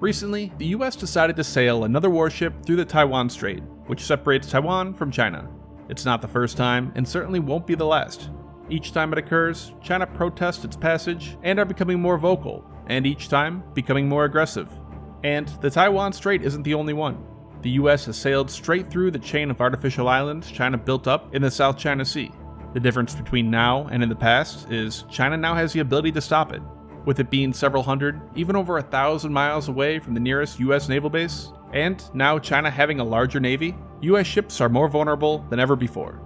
Recently, the US decided to sail another warship through the Taiwan Strait, which separates Taiwan from China. It's not the first time, and certainly won't be the last. Each time it occurs, China protests its passage and are becoming more vocal, and each time, becoming more aggressive. And the Taiwan Strait isn't the only one. The US has sailed straight through the chain of artificial islands China built up in the South China Sea. The difference between now and in the past is China now has the ability to stop it. With it being several hundred, even over 1,000 miles away from the nearest US naval base, and now China having a larger navy, US ships are more vulnerable than ever before.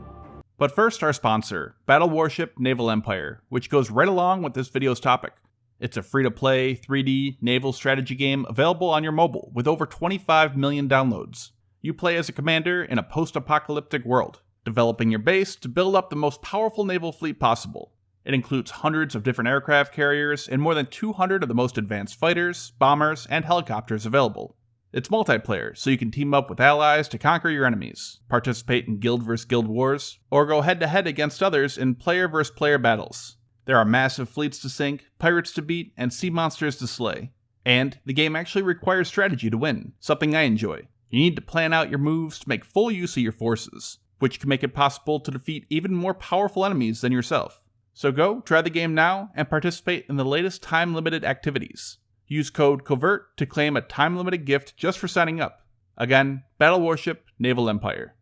But first, our sponsor, Battle Warship Naval Empire, which goes right along with this video's topic. It's a free-to-play, 3D naval strategy game available on your mobile with over 25 million downloads. You play as a commander in a post-apocalyptic world, developing your base to build up the most powerful naval fleet possible. It includes hundreds of different aircraft carriers and more than 200 of the most advanced fighters, bombers, and helicopters available. It's multiplayer, so you can team up with allies to conquer your enemies, participate in guild vs. guild wars, or go head-to-head against others in player vs. player battles. There are massive fleets to sink, pirates to beat, and sea monsters to slay. And the game actually requires strategy to win, something I enjoy. You need to plan out your moves to make full use of your forces, which can make it possible to defeat even more powerful enemies than yourself. So go, try the game now, and participate in the latest time-limited activities. Use code Covert to claim a time-limited gift just for signing up. Again, Battle Warship Naval Empire.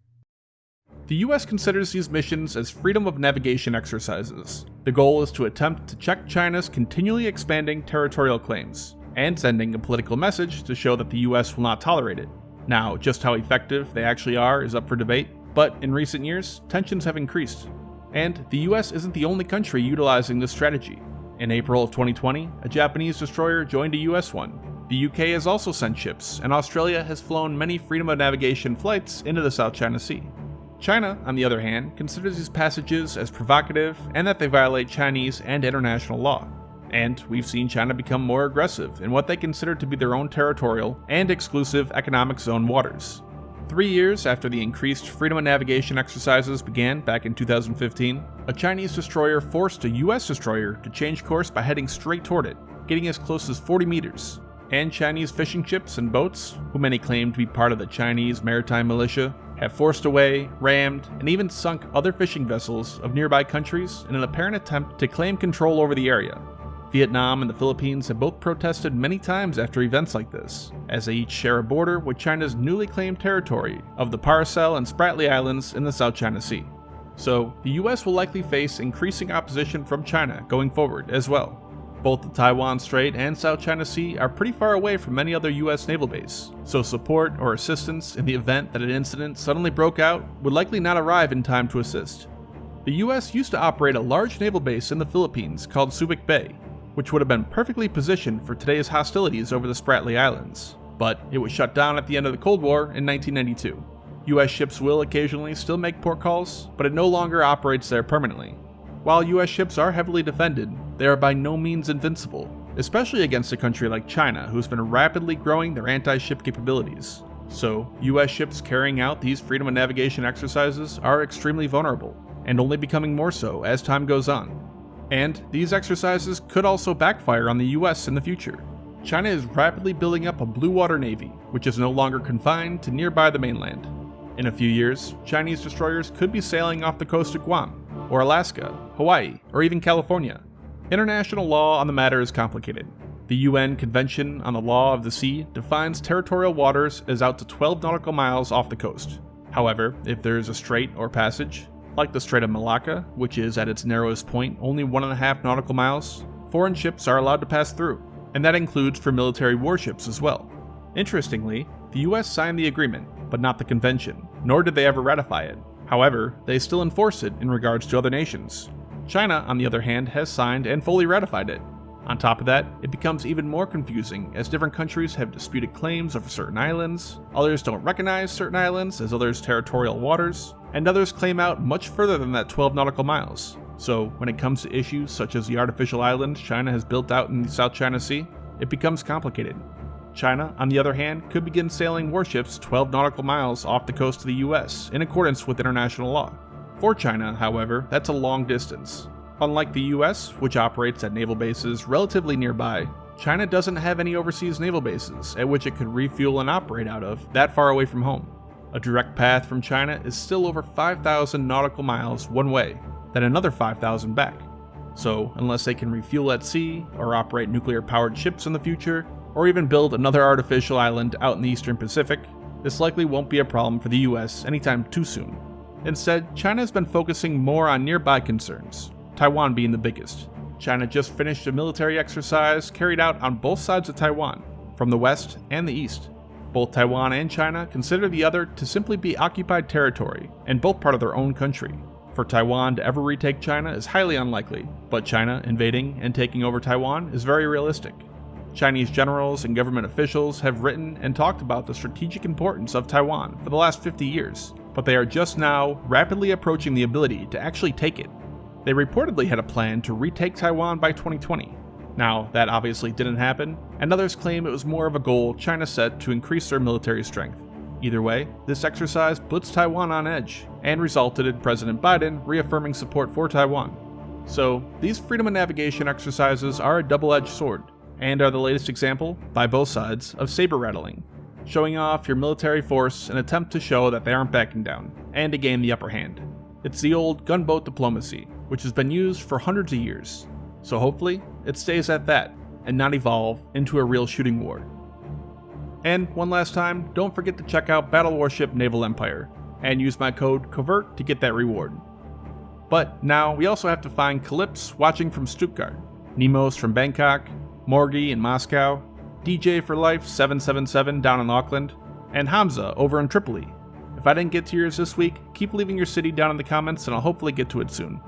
The US considers these missions as freedom of navigation exercises. The goal is to attempt to check China's continually expanding territorial claims, and sending a political message to show that the US will not tolerate it. Now, just how effective they actually are is up for debate, but in recent years, tensions have increased. And the US isn't the only country utilizing this strategy. In April of 2020, a Japanese destroyer joined a US one. The UK has also sent ships, and Australia has flown many freedom of navigation flights into the South China Sea. China, on the other hand, considers these passages as provocative and that they violate Chinese and international law. And we've seen China become more aggressive in what they consider to be their own territorial and exclusive economic zone waters. 3 years after the increased freedom of navigation exercises began back in 2015, a Chinese destroyer forced a US destroyer to change course by heading straight toward it, getting as close as 40 meters. And Chinese fishing ships and boats, who many claim to be part of the Chinese maritime militia, have forced away, rammed, and even sunk other fishing vessels of nearby countries in an apparent attempt to claim control over the area. Vietnam and the Philippines have both protested many times after events like this, as they each share a border with China's newly claimed territory of the Paracel and Spratly Islands in the South China Sea. So, the US will likely face increasing opposition from China going forward as well. Both the Taiwan Strait and South China Sea are pretty far away from any other US naval base, so support or assistance in the event that an incident suddenly broke out would likely not arrive in time to assist. The US used to operate a large naval base in the Philippines called Subic Bay, which would have been perfectly positioned for today's hostilities over the Spratly Islands, but it was shut down at the end of the Cold War in 1992. US ships will occasionally still make port calls, but it no longer operates there permanently. While US ships are heavily defended, they are by no means invincible, especially against a country like China, who's been rapidly growing their anti-ship capabilities. So, US ships carrying out these freedom of navigation exercises are extremely vulnerable, and only becoming more so as time goes on. And these exercises could also backfire on the US in the future. China is rapidly building up a blue water navy, which is no longer confined to nearby the mainland. In a few years, Chinese destroyers could be sailing off the coast of Guam, or Alaska, Hawaii, or even California. International law on the matter is complicated. The UN Convention on the Law of the Sea defines territorial waters as out to 12 nautical miles off the coast. However, if there is a strait or passage, like the Strait of Malacca, which is at its narrowest point only 1.5 nautical miles, foreign ships are allowed to pass through, and that includes for military warships as well. Interestingly, the US signed the agreement, but not the convention, nor did they ever ratify it. However, they still enforce it in regards to other nations. China, on the other hand, has signed and fully ratified it. On top of that, it becomes even more confusing as different countries have disputed claims over certain islands, others don't recognize certain islands as others' territorial waters, and others claim out much further than that 12 nautical miles. So, when it comes to issues such as the artificial islands China has built out in the South China Sea, it becomes complicated. China, on the other hand, could begin sailing warships 12 nautical miles off the coast of the US in accordance with international law. For China, however, that's a long distance. Unlike the US, which operates at naval bases relatively nearby, China doesn't have any overseas naval bases at which it could refuel and operate out of that far away from home. A direct path from China is still over 5,000 nautical miles one way, then another 5,000 back. So, unless they can refuel at sea, or operate nuclear-powered ships in the future, or even build another artificial island out in the Eastern Pacific, this likely won't be a problem for the US anytime too soon. Instead, China has been focusing more on nearby concerns, Taiwan being the biggest. China just finished a military exercise carried out on both sides of Taiwan, from the west and the east. Both Taiwan and China consider the other to simply be occupied territory, and both part of their own country. For Taiwan to ever retake China is highly unlikely, but China invading and taking over Taiwan is very realistic. Chinese generals and government officials have written and talked about the strategic importance of Taiwan for the last 50 years, but they are just now rapidly approaching the ability to actually take it. They reportedly had a plan to retake Taiwan by 2020. Now, that obviously didn't happen, and others claim it was more of a goal China set to increase their military strength. Either way, this exercise puts Taiwan on edge, and resulted in President Biden reaffirming support for Taiwan. So, these freedom of navigation exercises are a double-edged sword, and are the latest example, by both sides, of saber rattling, showing off your military force in an attempt to show that they aren't backing down, and to gain the upper hand. It's the old gunboat diplomacy, which has been used for hundreds of years, so hopefully it stays at that, and not evolve into a real shooting war. And one last time, don't forget to check out Battle Warship Naval Empire, and use my code COVERT to get that reward. But now we also have to find Calypse watching from Stuttgart, Nemos from Bangkok, Morgie in Moscow, DJ for Life 777 down in Auckland, and Hamza over in Tripoli. If I didn't get to yours this week, keep leaving your city down in the comments and I'll hopefully get to it soon.